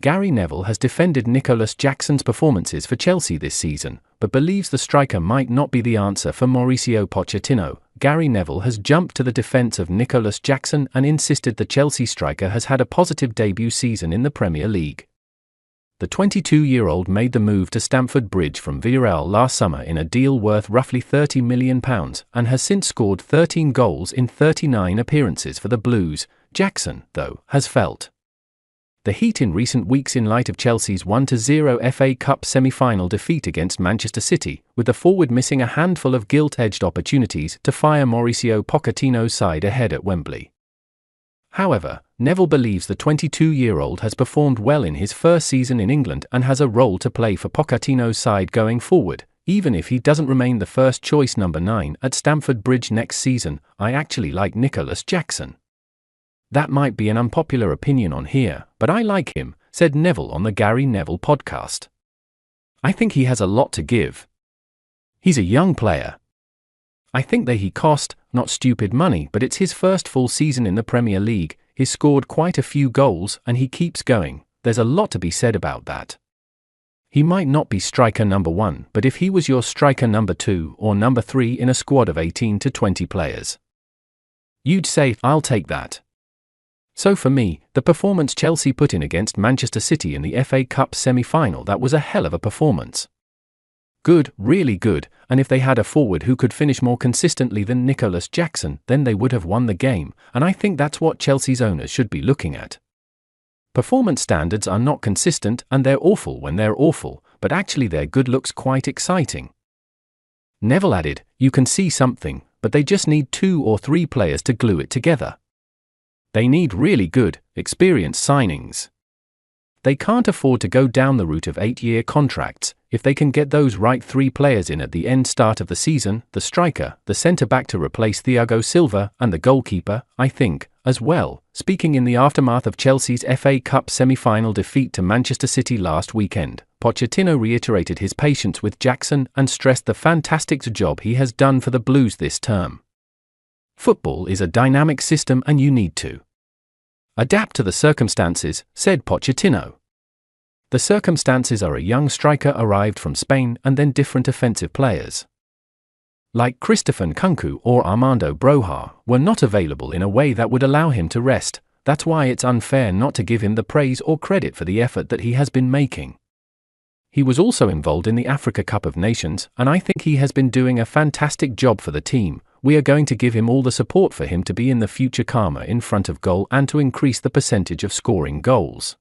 Gary Neville has defended Nicolas Jackson's performances for Chelsea this season, but believes the striker might not be the answer for Mauricio Pochettino. Gary Neville has jumped to the defence of Nicolas Jackson and insisted the Chelsea striker has had a positive debut season in the Premier League. The 22-year-old made the move to Stamford Bridge from Villarreal last summer in a deal worth roughly £30 million and has since scored 13 goals in 39 appearances for the Blues. Jackson, though, has felt the heat in recent weeks in light of Chelsea's 1-0 FA Cup semi-final defeat against Manchester City, with the forward missing a handful of gilt-edged opportunities to fire Mauricio Pochettino's side ahead at Wembley. However, Neville believes the 22-year-old has performed well in his first season in England and has a role to play for Pochettino's side going forward, even if he doesn't remain the first choice number 9 at Stamford Bridge next season. I actually like Nicolas Jackson. That might be an unpopular opinion on here, but I like him, said Neville on the Gary Neville podcast. I think he has a lot to give. He's a young player. I think that he cost, not stupid money, but it's his first full season in the Premier League. He's scored quite a few goals and he keeps going. There's a lot to be said about that. He might not be striker number 1, but if he was your striker number 2 or number 3 in a squad of 18 to 20 players, you'd say, I'll take that. So for me, the performance Chelsea put in against Manchester City in the FA Cup semi-final, that was a hell of a performance. Good, really good, and if they had a forward who could finish more consistently than Nicolas Jackson, then they would have won the game, and I think that's what Chelsea's owners should be looking at. Performance standards are not consistent and they're awful when they're awful, but actually their good looks quite exciting. Neville added, you can see something, but they just need 2 or 3 players to glue it together. They need really good, experienced signings. They can't afford to go down the route of 8-year contracts. If they can get those right 3 players in at the start of the season, the striker, the centre-back to replace Thiago Silva, and the goalkeeper, I think, as well. Speaking in the aftermath of Chelsea's FA Cup semi-final defeat to Manchester City last weekend, Pochettino reiterated his patience with Jackson and stressed the fantastic job he has done for the Blues this term. Football is a dynamic system and you need to adapt to the circumstances, said Pochettino. The circumstances are a young striker arrived from Spain and then different offensive players, like Christopher Nkunku or Armando Broja, were not available in a way that would allow him to rest. That's why it's unfair not to give him the praise or credit for the effort that he has been making. He was also involved in the Africa Cup of Nations, and I think he has been doing a fantastic job for the team. We are going to give him all the support for him to be in the future calmer in front of goal and to increase the percentage of scoring goals.